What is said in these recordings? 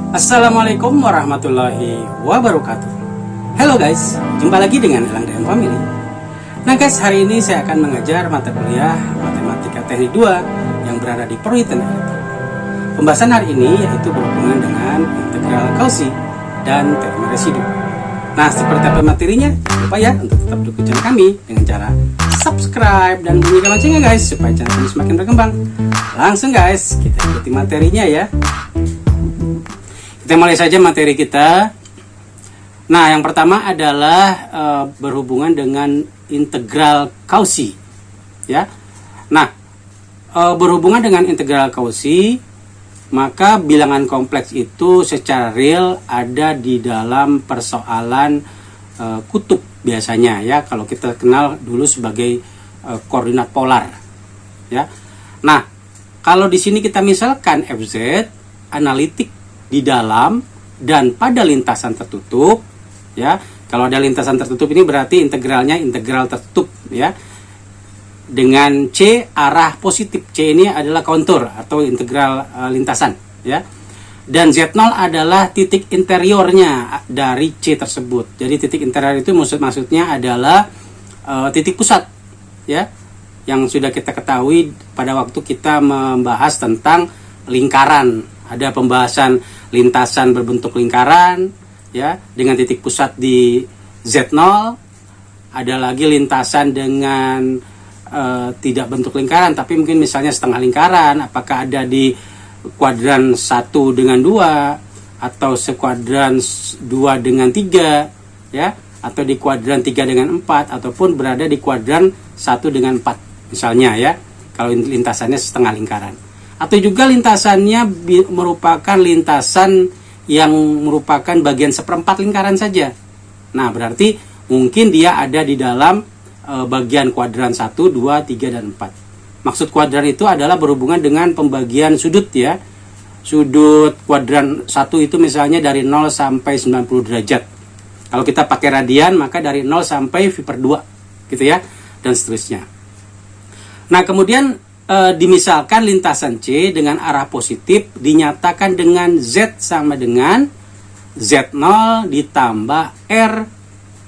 Assalamualaikum warahmatullahi wabarakatuh. Halo guys, jumpa lagi dengan Elang DM Family. Nah guys, hari ini saya akan mengajar mata kuliah Matematika Teknik 2 yang berada di Perwiten Elektro. Pembahasan hari ini yaitu berhubungan dengan integral Cauchy dan teorema residu. Nah, seperti apa materinya? Jangan lupa ya untuk tetap dukung channel kami dengan cara subscribe dan bunyikan loncengnya guys, supaya channel kami semakin berkembang. Langsung guys, kita ikuti materinya ya. Kita mulai saja materi kita. Nah, yang pertama adalah berhubungan dengan integral Cauchy, ya. Nah, berhubungan dengan integral Cauchy, maka bilangan kompleks itu secara real ada di dalam persoalan kutub biasanya, ya. Kalau kita kenal dulu sebagai koordinat polar, ya. Nah, kalau di sini kita misalkan FZ analitik di dalam dan pada lintasan tertutup, ya. Kalau ada lintasan tertutup ini berarti integralnya integral tertutup, ya, dengan C arah positif. C ini adalah kontur atau integral lintasan, ya. Dan Z0 adalah titik interiornya dari C tersebut. Jadi titik interior itu maksudnya adalah titik pusat, ya, yang sudah kita ketahui pada waktu kita membahas tentang lingkaran. Ada pembahasan lintasan berbentuk lingkaran, ya, dengan titik pusat di Z0. Ada lagi lintasan dengan tidak bentuk lingkaran, tapi mungkin misalnya setengah lingkaran. Apakah ada di kuadran 1 dengan 2, atau sekuadran 2 dengan 3, ya, atau di kuadran 3 dengan 4, ataupun berada di kuadran 1 dengan 4 misalnya, ya, kalau lintasannya setengah lingkaran. Atau juga lintasannya merupakan lintasan yang merupakan bagian seperempat lingkaran saja. Nah, berarti mungkin dia ada di dalam bagian kuadran 1, 2, 3, dan 4. Maksud kuadran itu adalah berhubungan dengan pembagian sudut, ya. Sudut kuadran 1 itu misalnya dari 0 sampai 90 derajat. Kalau kita pakai radian, maka dari 0 sampai V/2, gitu ya, dan seterusnya. Nah, kemudian dimisalkan lintasan C dengan arah positif dinyatakan dengan Z sama dengan Z0 ditambah R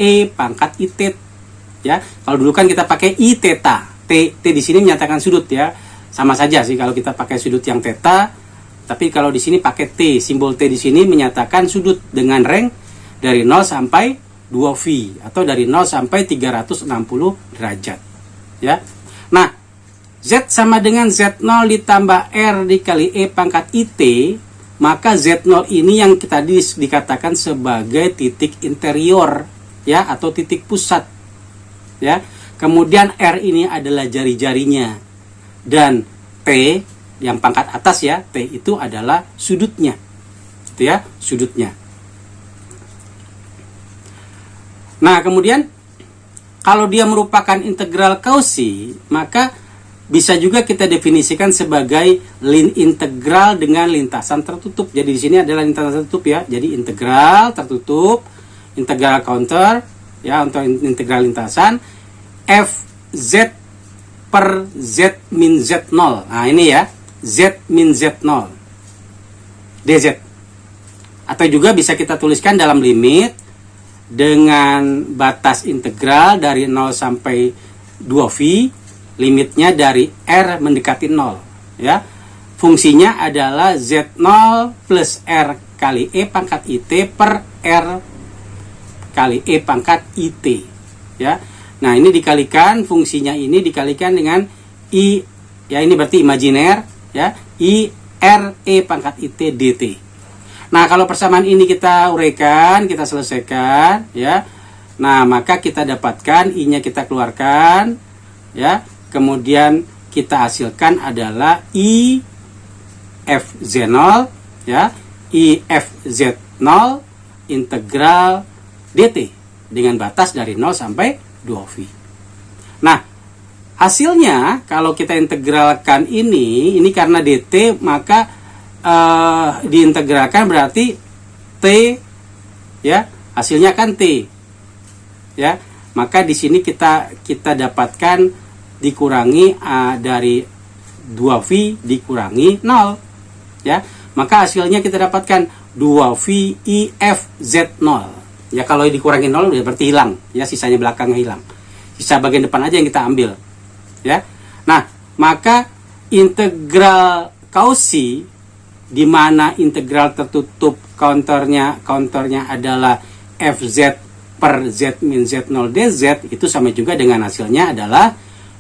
E pangkat IT, ya. Kalau dulu kan kita pakai I theta. T di sini menyatakan sudut, ya. Sama saja sih kalau kita pakai sudut yang theta, tapi kalau di sini pakai T, simbol T di sini menyatakan sudut dengan range dari 0 sampai 2V atau dari 0 sampai 360 derajat, ya. Nah, Z sama dengan Z0 ditambah R dikali E pangkat IT, maka Z0 ini yang tadi dikatakan sebagai titik interior, ya, atau titik pusat, ya. Kemudian R ini adalah jari-jarinya, dan T yang pangkat atas, ya, T itu adalah sudutnya, gitu ya, sudutnya. Nah, kemudian kalau dia merupakan integral Cauchy, maka bisa juga kita definisikan sebagai integral dengan lintasan tertutup. Jadi di sini adalah lintasan tertutup, ya. Jadi integral tertutup, integral counter, ya, untuk integral lintasan FZ per Z min Z0. Nah, ini ya, Z min Z0 DZ. Atau juga bisa kita tuliskan dalam limit dengan batas integral dari 0 sampai 2V, limitnya dari R mendekati 0, ya. Fungsinya adalah Z0 plus R kali E pangkat IT per R kali E pangkat IT, ya. Nah, ini dikalikan, fungsinya ini dikalikan dengan I, ya, ini berarti imajiner, ya, I R E pangkat IT DT. Nah, kalau persamaan ini kita uraikan, kita selesaikan, ya. Nah, maka kita dapatkan I-nya kita keluarkan, ya. Kemudian kita hasilkan adalah IFZ0, ya, IFZ0 integral DT dengan batas dari 0 sampai 2V. Nah, hasilnya kalau kita integralkan ini karena DT, maka diintegralkan berarti T, ya, hasilnya kan T, ya. Maka di sini kita dapatkan dikurangi dari 2V dikurangi 0, ya. maka hasilnya kita dapatkan 2VIFZ0. Ya kalau dikurangin 0 berarti hilang, ya sisanya belakangnya hilang. Sisa bagian depan aja yang kita ambil. Ya. Nah, maka integral Cauchy di mana integral tertutup counternya adalah Fz per Z min Z0 dz, itu sama juga dengan hasilnya adalah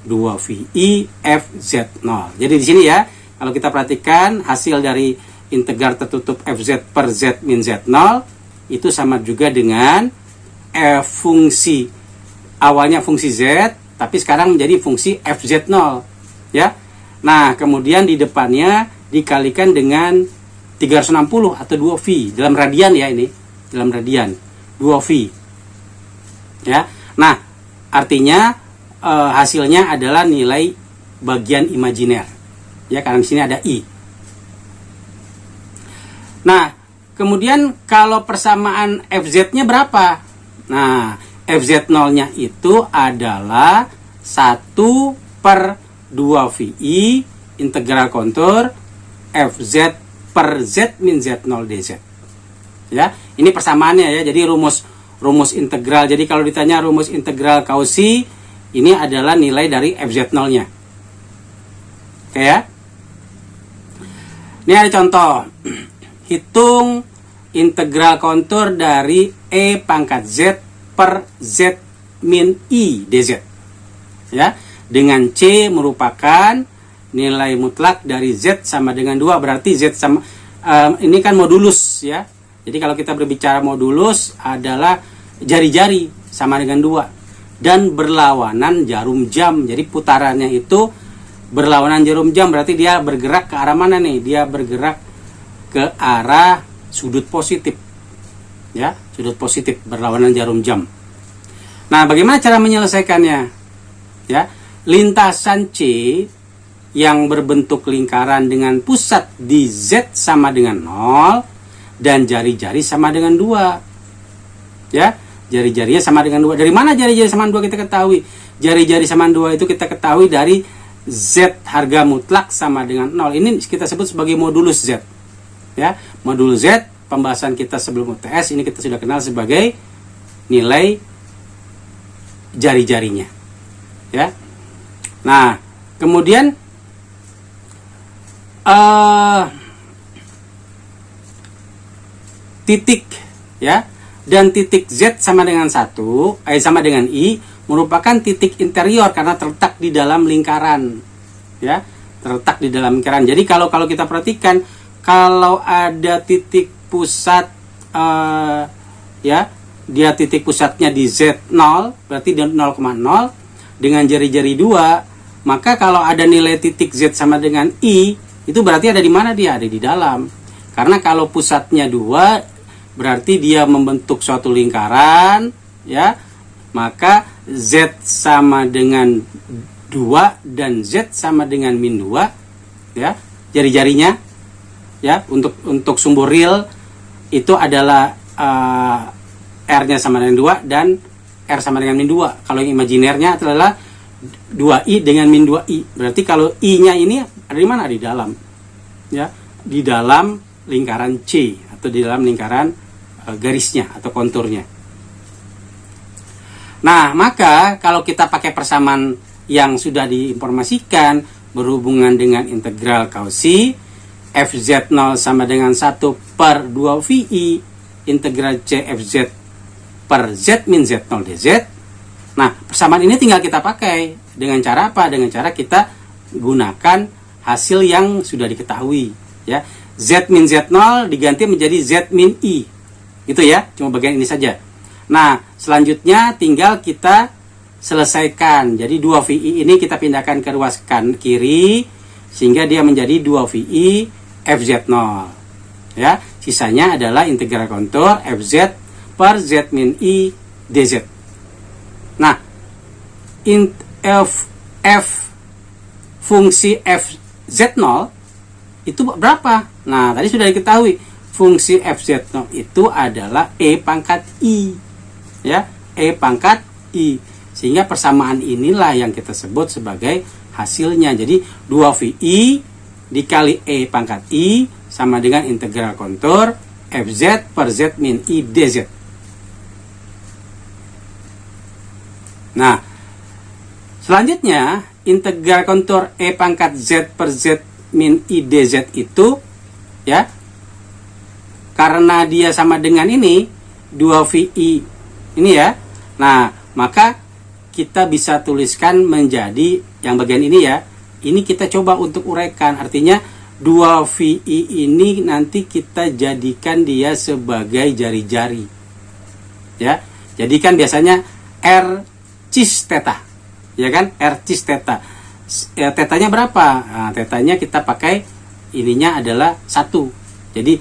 2VI FZ0. Jadi di sini ya, kalau kita perhatikan hasil dari integral tertutup Fz per Z min Z0 itu sama juga dengan fungsi awalnya fungsi Z, tapi sekarang menjadi fungsi Fz0, ya. Nah, kemudian di depannya dikalikan dengan 360 atau 2V dalam radian ya, ini dalam radian 2V, ya. Nah, artinya hasilnya adalah nilai bagian imajiner, ya, karena di sini ada I. Nah, kemudian kalau persamaan Fz-nya berapa? Nah, Fz0-nya itu adalah 1 per 2VI integral kontur Fz per Z min Z0 dz. Ya, ini persamaannya ya. Jadi rumus integral. Jadi kalau ditanya rumus integral Cauchy, ini adalah nilai dari Fz0-nya. Oke ya. Ini ada contoh. Hitung integral kontur dari E pangkat Z per Z min I dz. Ya, dengan C merupakan nilai mutlak dari Z sama dengan 2, berarti Z sama ini kan modulus ya. Jadi kalau kita berbicara modulus adalah jari-jari sama dengan 2 dan berlawanan jarum jam. Jadi putarannya itu berlawanan jarum jam, berarti dia bergerak ke arah mana nih? Dia bergerak ke arah sudut positif. Ya, sudut positif berlawanan jarum jam. Nah, bagaimana cara menyelesaikannya? Ya, lintasan C yang berbentuk lingkaran dengan pusat di Z sama dengan 0 dan jari-jari sama dengan 2. Ya, jari-jarinya sama dengan 2. Dari mana jari-jari sama 2 kita ketahui? Jari-jari sama 2 itu kita ketahui dari Z harga mutlak sama dengan 0. Ini kita sebut sebagai modulus Z. Ya, modulus Z pembahasan kita sebelum UTS ini kita sudah kenal sebagai nilai jari-jarinya. Ya. Nah, kemudian titik ya dan titik Z sama dengan 1 sama dengan I merupakan titik interior karena terletak di dalam lingkaran, ya, terletak di dalam lingkaran. Jadi kalau kita perhatikan, kalau ada titik pusat ya, dia titik pusatnya di Z0 berarti 0,0 dengan jari-jari 2, maka kalau ada nilai titik Z sama dengan I, itu berarti ada di mana? Dia ada di dalam. Karena kalau pusatnya 2 berarti dia membentuk suatu lingkaran, ya. Maka Z sama dengan 2 dan Z sama dengan min 2, ya. Jari-jarinya, ya, untuk sumbu real itu adalah R-nya sama dengan 2 dan R sama dengan min 2. Kalau yang imajinernya adalah 2I dengan min 2I. Berarti kalau I-nya ini ada di mana? Di dalam. Ya, di dalam lingkaran C atau di dalam lingkaran garisnya atau konturnya. Nah, maka kalau kita pakai persamaan yang sudah diinformasikan berhubungan dengan integral Cauchy, Fz0 sama dengan 1 per 2VI integral C Fz per Z min Z0 dz. Nah, persamaan ini tinggal kita pakai dengan cara apa? Dengan cara kita gunakan hasil yang sudah diketahui, ya. Z min Z0 diganti menjadi Z min I. Gitu ya, cuma bagian ini saja. Nah, selanjutnya tinggal kita selesaikan. Jadi 2VI ini kita pindahkan ke ruas kiri sehingga dia menjadi 2VI Fz0. Ya, sisanya adalah integral kontur Fz per Z min I dz. Nah, F fungsi Fz0 itu berapa? Nah, tadi sudah diketahui fungsi Fz0 itu adalah E pangkat I, ya, E pangkat I. Sehingga persamaan inilah yang kita sebut sebagai hasilnya. Jadi 2VI dikali E pangkat I sama dengan integral kontur Fz per Z min I dz. Nah, selanjutnya integral kontur E pangkat Z per Z min I dz itu, ya, karena dia sama dengan ini 2VI ini ya. Nah, maka kita bisa tuliskan menjadi yang bagian ini ya. Ini kita coba untuk uraikan. Artinya 2VI ini nanti kita jadikan dia sebagai jari-jari. Ya. Jadi kan biasanya R cis theta. Ya kan? R cis theta. Tetanya berapa? Nah, tetanya kita pakai ininya adalah 1. Jadi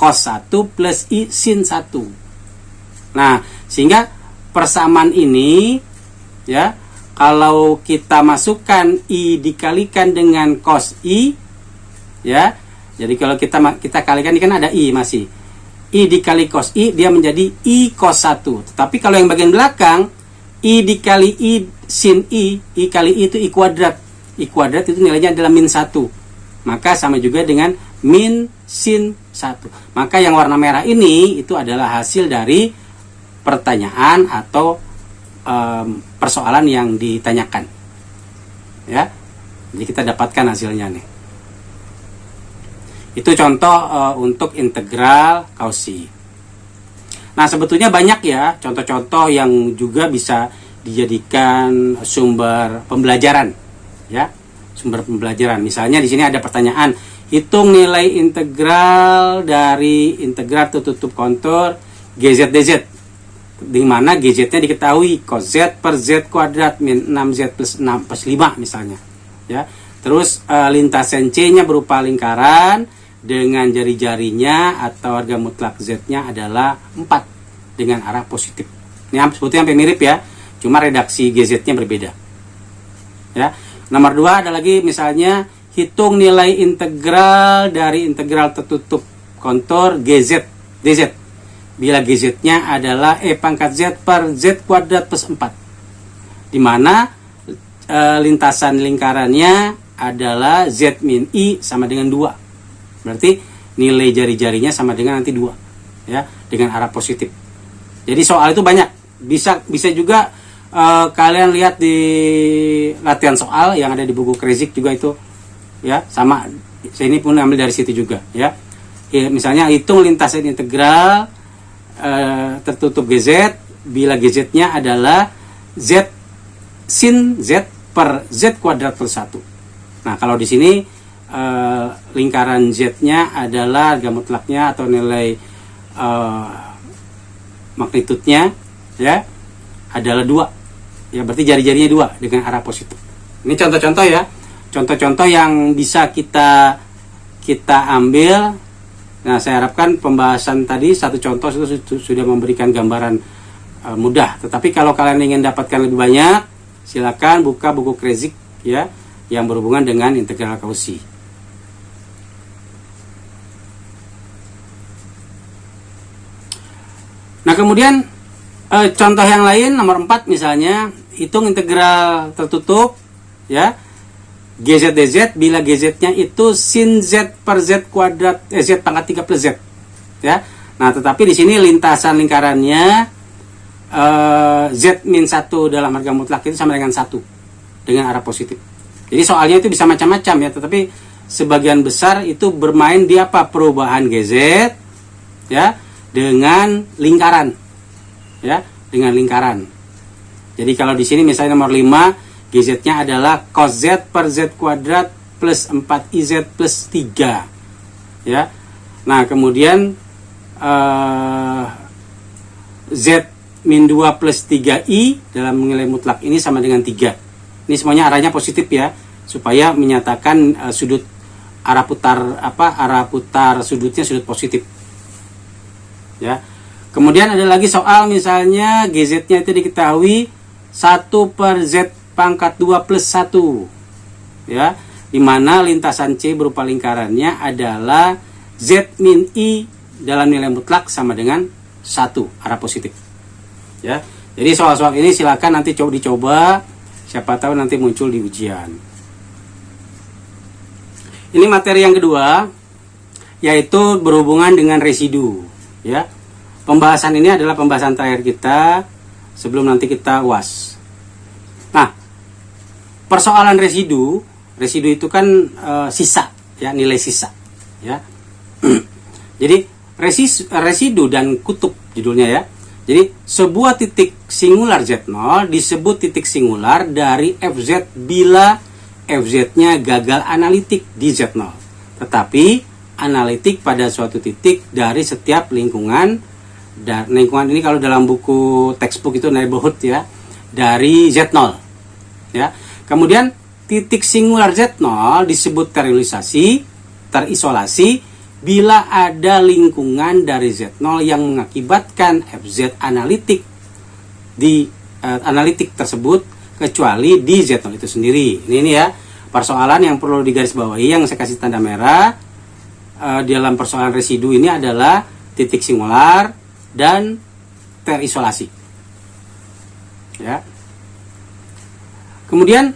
cos 1 plus I sin 1. Nah, sehingga persamaan ini, ya, kalau kita masukkan I dikalikan dengan cos I, ya, jadi kalau kita kalikan, ini kan ada I masih, I dikali cos I, dia menjadi I cos 1. Tetapi kalau yang bagian belakang, I dikali I sin I kali I itu I kuadrat. I kuadrat itu nilainya adalah min 1. Maka sama juga dengan min sin 1. Maka yang warna merah ini itu adalah hasil dari pertanyaan atau persoalan yang ditanyakan. Ya. Jadi kita dapatkan hasilnya nih. Itu contoh untuk integral Cauchy. Nah, sebetulnya banyak ya contoh-contoh yang juga bisa dijadikan sumber pembelajaran, ya. Sumber pembelajaran. Misalnya di sini ada pertanyaan, hitung nilai integral dari integral tertutup kontur GZ dz, di mana GZ-nya diketahui cos Z per Z kuadrat min 6Z plus 6 plus 5 misalnya, ya. Terus lintasan C-nya berupa lingkaran dengan jari-jarinya atau harga mutlak Z-nya adalah 4 dengan arah positif. Ini sebetulnya hampir mirip ya, cuma redaksi GZ-nya berbeda. Ya. Nomor 2 ada lagi misalnya hitung nilai integral dari integral tertutup kontur GZ dz bila GZ-nya adalah E pangkat Z per Z kuadrat plus 4, di mana lintasan lingkarannya adalah Z min I sama dengan 2. Berarti nilai jari-jarinya sama dengan nanti 2, ya, dengan arah positif. Jadi soal itu banyak. Bisa juga kalian lihat di latihan soal yang ada di buku Krezik juga itu, ya, sama. Saya ini pun ambil dari situ juga, ya. Misalnya hitung lintasan integral tertutup GZ bila GZ-nya adalah Z sin Z per Z kuadrat plus 1. Nah, kalau di sini lingkaran Z-nya adalah harga mutlaknya atau nilai magnitudenya, ya, adalah 2. Ya, berarti jari-jarinya 2 dengan arah positif. Ini contoh-contoh ya. Contoh-contoh yang bisa kita ambil. Nah, saya harapkan pembahasan tadi satu contoh itu sudah memberikan gambaran mudah. Tetapi kalau kalian ingin dapatkan lebih banyak, silakan buka buku Krezik, ya, yang berhubungan dengan integral Cauchy. Nah, kemudian contoh yang lain nomor 4 misalnya hitung integral tertutup, ya, GZ dz bila GZ-nya itu sin Z per Z kuadrat Z pangkat 3 plus Z, ya. Nah, tetapi di sini lintasan lingkarannya Z min 1 dalam harga mutlak itu sama dengan 1 dengan arah positif. Jadi soalnya itu bisa macam-macam ya, tetapi sebagian besar itu bermain di apa? Perubahan GZ, ya, dengan lingkaran. Ya, dengan lingkaran. Jadi kalau di sini misalnya nomor 5, GZ-nya adalah cos Z per Z kuadrat plus 4IZ plus 3. Ya. Nah, kemudian Z min 2 plus 3I dalam nilai mutlak ini sama dengan 3. Ini semuanya arahnya positif ya, supaya menyatakan sudut arah putar sudutnya sudut positif. Ya. Kemudian ada lagi soal misalnya GZ-nya itu diketahui 1 per Z pangkat 2 plus 1, ya, dimana lintasan C berupa lingkarannya adalah Z min I dalam nilai mutlak sama dengan 1 arah positif, ya. Jadi soal-soal ini silakan nanti dicoba, siapa tahu nanti muncul di ujian. Ini materi yang kedua. yaitu berhubungan dengan residu, ya. Pembahasan ini adalah pembahasan terakhir kita sebelum nanti kita UAS. Nah, persoalan residu itu kan sisa, ya, nilai sisa, ya. Jadi residu dan kutub judulnya, ya. Jadi sebuah titik singular Z0 disebut titik singular dari FZ bila FZ-nya gagal analitik di Z0. Tetapi analitik pada suatu titik dari setiap lingkungan. Dan lingkungan ini kalau dalam buku textbook itu neighborhood, ya, dari Z0, ya. Kemudian titik singular Z0 disebut terisolasi bila ada lingkungan dari Z0 yang mengakibatkan FZ analitik di analitik tersebut kecuali di Z0 itu sendiri. Ini ya persoalan yang perlu digarisbawahi yang saya kasih tanda merah dalam persoalan residu ini adalah titik singular dan terisolasi. Ya. Kemudian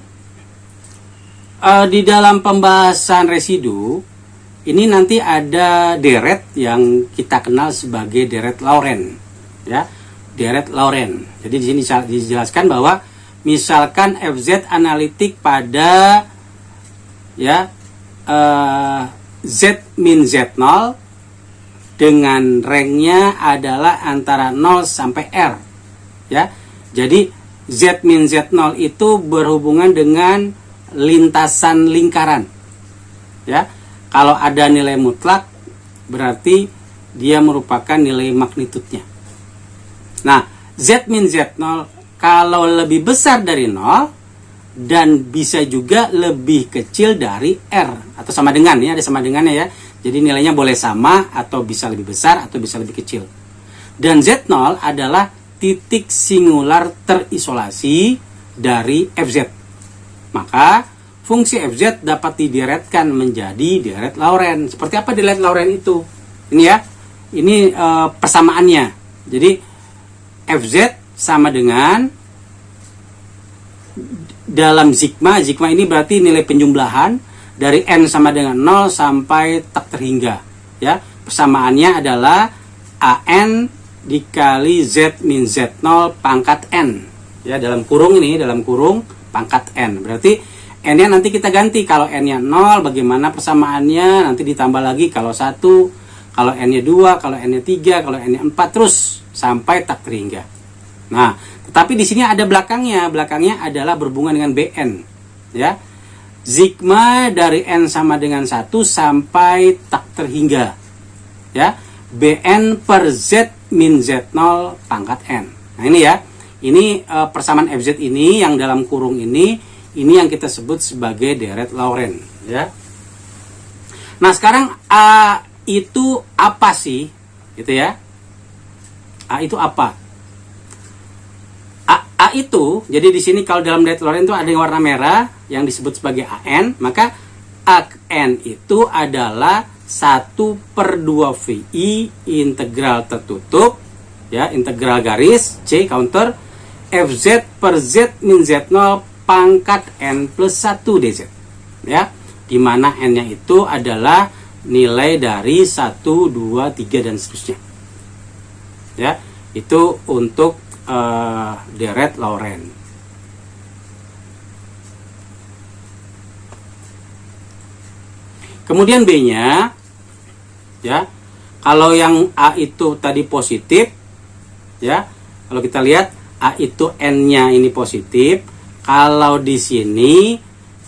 di dalam pembahasan residu ini nanti ada deret yang kita kenal sebagai deret Laurent, ya, deret Laurent. Jadi di sini dijelaskan bahwa misalkan FZ analitik pada, ya, Z min Z0 dengan ranknya adalah antara 0 sampai R, ya. Jadi Z min Z0 itu berhubungan dengan lintasan lingkaran, ya. Kalau ada nilai mutlak berarti dia merupakan nilai magnitudnya. Nah, Z min Z0 kalau lebih besar dari 0 dan bisa juga lebih kecil dari R atau sama dengan, ya, ada sama dengannya, ya. Jadi nilainya boleh sama atau bisa lebih besar atau bisa lebih kecil. Dan Z0 adalah titik singular terisolasi dari FZ. Maka fungsi FZ dapat dideretkan menjadi deret Laurent. Seperti apa deret Laurent itu? Ini, ya, ini persamaannya. Jadi FZ sama dengan dalam sigma ini berarti nilai penjumlahan dari N sama dengan 0 sampai tak terhingga, ya. Persamaannya adalah AN dikali Z min Z0 pangkat N, ya, dalam kurung ini, dalam kurung pangkat N. Berarti N-nya nanti kita ganti. Kalau N-nya 0, bagaimana persamaannya? Nanti ditambah lagi kalau 1, kalau N-nya 2, kalau N-nya 3, kalau N-nya 4, terus sampai tak terhingga. Nah, tetapi di sini ada belakangnya. Belakangnya adalah berhubungan dengan BN, ya. Sigma dari N sama dengan 1 sampai tak terhingga, ya. BN per Z min Z0 pangkat N. Nah, ini, ya. Ini persamaan FZ ini yang dalam kurung ini yang kita sebut sebagai deret Laurent, ya. Nah, sekarang A itu apa sih? Gitu, ya. A itu apa? A itu, jadi di sini kalau dalam deret Laurent itu ada yang warna merah yang disebut sebagai AN, maka AN itu adalah 1/2 VI integral tertutup, ya, integral garis C counter FZ per Z min Z0 pangkat N plus 1 DZ, ya, dimana N-nya itu adalah nilai dari 1, 2, 3 dan seterusnya, ya. Itu untuk deret Laurent. Kemudian B-nya, ya, kalau yang A itu tadi positif, ya, kalau kita lihat A itu N-nya ini positif. Kalau di sini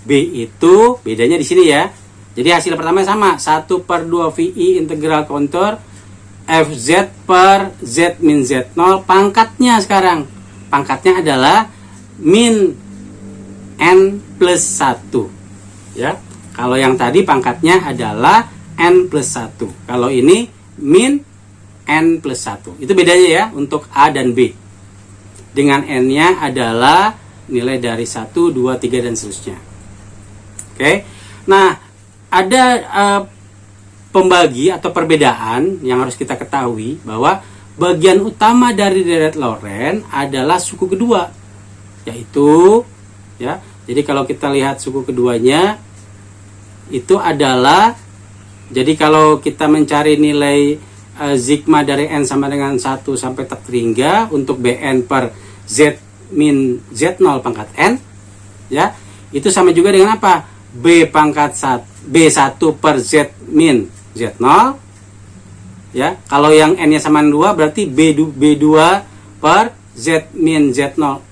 B itu bedanya di sini, ya. Jadi hasil pertama sama, 1/2 VI integral kontur FZ per Z min Z0 pangkatnya sekarang. Pangkatnya adalah min N plus 1, ya. Kalau yang tadi pangkatnya adalah N plus 1. Kalau ini min N plus 1. Itu bedanya, ya, untuk A dan B. Dengan N-nya adalah nilai dari 1, 2, 3 dan seterusnya. Oke. Nah, ada pembagi atau perbedaan yang harus kita ketahui bahwa bagian utama dari deret Laurent adalah suku kedua, yaitu, ya. Jadi kalau kita lihat suku keduanya itu adalah Jadi kalau kita mencari nilai sigma dari n sama dengan 1 sampai tak terhingga untuk Bn per Z min Z0 pangkat n, ya, itu sama juga dengan apa? B1 per Z min Z0, ya. Kalau yang n-nya sama 2 berarti B2 per Z min Z0,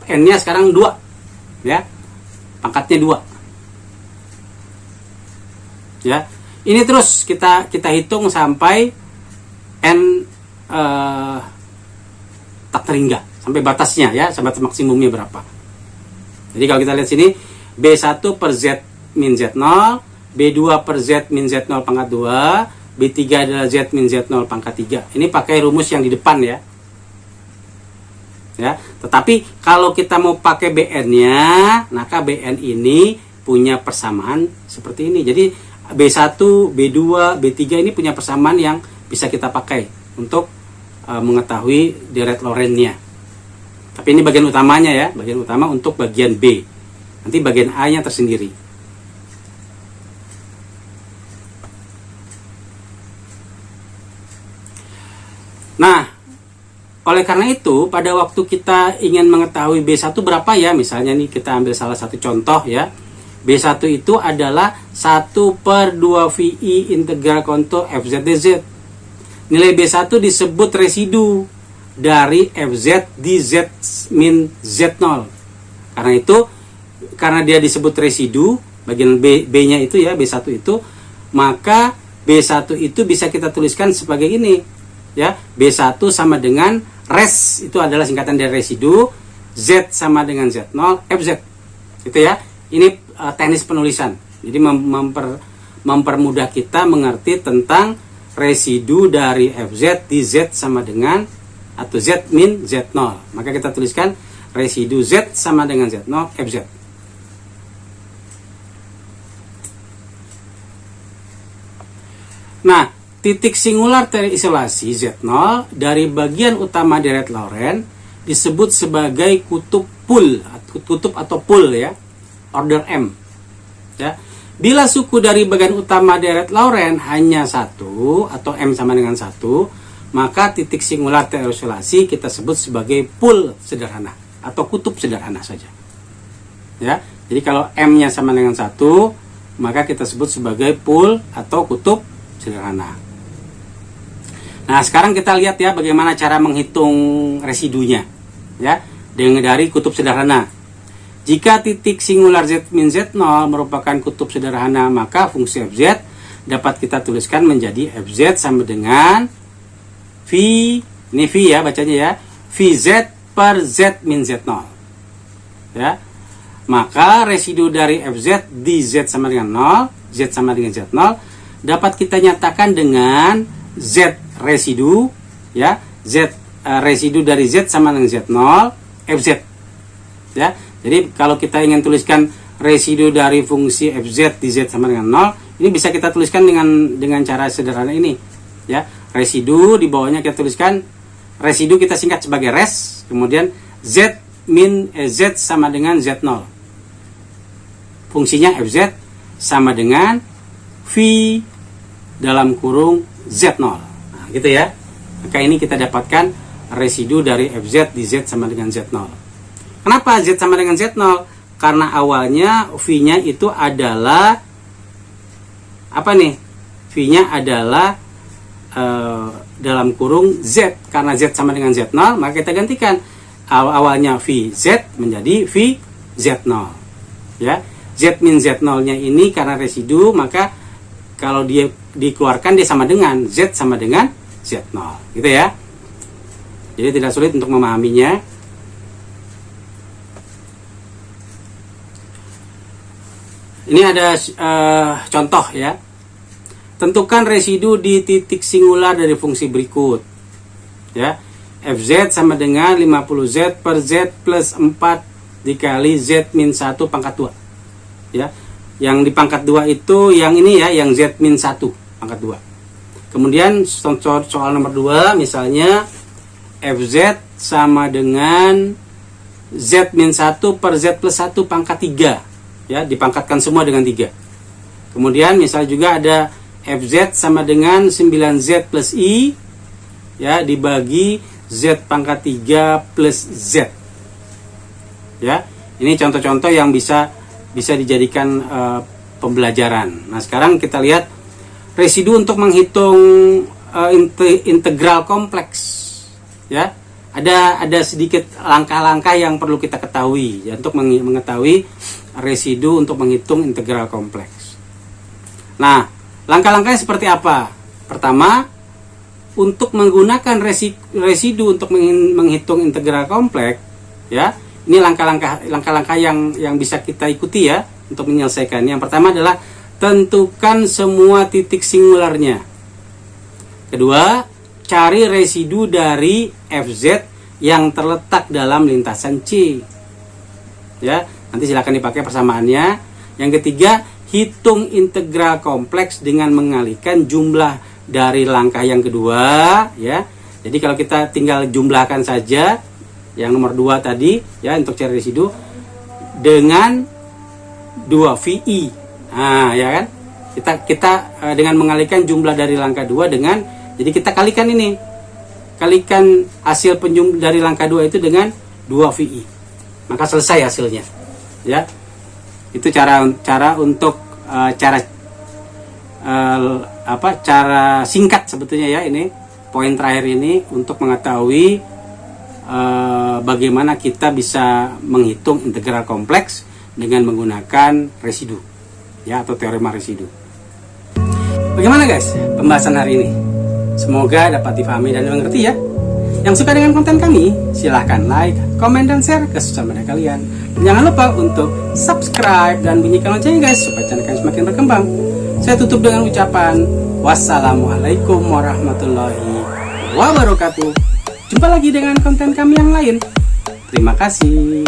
n-nya sekarang 2, ya, pangkatnya 2, ya. Ini terus kita hitung sampai n tak terhingga, sampai batasnya, ya, sampai maksimumnya berapa. Jadi kalau kita lihat sini, B1 per Z min Z0, B2 per Z min Z0 pangkat 2, B3 adalah Z min Z0 pangkat 3. Ini pakai rumus yang di depan, ya. Ya, tetapi kalau kita mau pakai Bn-nya, maka Bn ini punya persamaan seperti ini. Jadi B1, B2, B3 ini punya persamaan yang bisa kita pakai untuk mengetahui direct Lorentz-nya. Tapi ini bagian utamanya, ya, bagian utama untuk bagian B. Nanti bagian A-nya tersendiri. Nah, oleh karena itu, pada waktu kita ingin mengetahui B1 berapa, ya, misalnya nih kita ambil salah satu contoh, ya. B1 itu adalah 1 per 2 VI integral kontur FZ dz. Nilai B1 disebut residu dari FZ di Z min Z0. Karena itu, karena dia disebut residu, bagian B-nya itu, ya, B1 itu, maka B1 itu bisa kita tuliskan sebagai ini, ya. B1 sama dengan res, itu adalah singkatan dari residu, Z sama dengan Z0, FZ. Itu, ya. Ini teknis penulisan. Jadi mempermudah kita mengerti tentang residu dari FZ di Z sama dengan atau Z min Z0. Maka kita tuliskan residu Z sama dengan Z0 FZ. Nah, titik singular terisolasi Z0 dari bagian utama direct Lorentz disebut sebagai kutub atau pool, ya, order M, ya. Bila suku dari bagian utama direct Lorentz hanya 1 atau M sama dengan 1, maka titik singular terisolasi kita sebut sebagai pool sederhana atau kutub sederhana saja, ya. Jadi kalau M-nya sama dengan 1, maka kita sebut sebagai pool atau kutub sederhana. Nah, sekarang kita lihat, ya, bagaimana cara menghitung residunya, ya, dari kutub sederhana. Jika titik singular Z min Z0 merupakan kutub sederhana, maka fungsi FZ dapat kita tuliskan menjadi FZ sama dengan V, ini V, ya, bacanya, ya, VZ per Z min Z0, ya. Maka residu dari FZ di Z sama dengan 0, Z sama dengan Z0 dapat kita nyatakan dengan Z residu, ya, Z residu dari Z sama dengan Z0 FZ, ya. Jadi kalau kita ingin tuliskan residu dari fungsi FZ di Z sama dengan 0, ini bisa kita tuliskan dengan cara sederhana ini, ya. Residu di bawahnya kita tuliskan, residu kita singkat sebagai res, kemudian Z min Z sama dengan Z0. Fungsinya FZ sama dengan V dalam kurung Z0. Nah, gitu, ya. Maka ini kita dapatkan residu dari FZ di Z sama dengan Z0. Kenapa Z sama dengan Z0? Karena awalnya V-nya itu adalah apa nih? V-nya adalah dalam kurung Z. Karena Z sama dengan Z0, maka kita gantikan awalnya VZ menjadi VZ0, ya. Z min Z0-nya ini karena residu, maka kalau dia dikeluarkan dia sama dengan Z sama dengan Z0, gitu, ya. Jadi tidak sulit untuk memahaminya. Ini ada contoh, ya. Tentukan residu di titik singular dari fungsi berikut, ya. Fz sama dengan 50Z per Z plus 4 dikali Z min 1 pangkat 2, ya. Yang di pangkat 2 itu yang ini, ya, yang Z min 1 pangkat 2. Kemudian soal nomor 2, misalnya Fz sama dengan Z min 1 per Z plus 1 pangkat 3, ya, dipangkatkan semua dengan 3. Kemudian misalnya juga ada FZ sama dengan 9Z plus I, ya, dibagi Z pangkat 3 plus Z. Ya, ini contoh-contoh yang bisa dijadikan pembelajaran. Nah, sekarang kita lihat residu untuk menghitung integral kompleks. Ya, ada sedikit langkah-langkah yang perlu kita ketahui, ya, untuk mengetahui residu untuk menghitung integral kompleks. Nah, langkah-langkahnya seperti apa? Pertama, untuk menggunakan residu untuk menghitung integral kompleks, ya, ini langkah-langkah yang bisa kita ikuti, ya, untuk menyelesaikan. Yang pertama adalah tentukan semua titik singularnya. Kedua, cari residu dari FZ yang terletak dalam lintasan C. Ya, nanti silakan dipakai persamaannya. Yang ketiga, hitung integral kompleks dengan mengalihkan jumlah dari langkah yang kedua, ya. Jadi kalau kita tinggal jumlahkan saja yang nomor 2 tadi, ya, untuk cari residu dengan 2 VI. Nah, ya kan? Kita dengan mengalihkan jumlah dari langkah 2 dengan, jadi kita kalikan ini. Kalikan hasil dari langkah 2 itu dengan 2 VI. Maka selesai hasilnya. Ya. Itu cara untuk cara singkat sebetulnya, ya, ini poin terakhir ini untuk mengetahui bagaimana kita bisa menghitung integral kompleks dengan menggunakan residu, ya, atau teorema residu. Bagaimana guys pembahasan hari ini? Semoga dapat dipahami dan dimengerti, ya. Yang suka dengan konten kami, silahkan like, komen, dan share ke sosial media kalian. Dan jangan lupa untuk subscribe dan bunyikan loncengnya guys, supaya channel kami semakin berkembang. Saya tutup dengan ucapan wassalamualaikum warahmatullahi wabarakatuh. Jumpa lagi dengan konten kami yang lain. Terima kasih.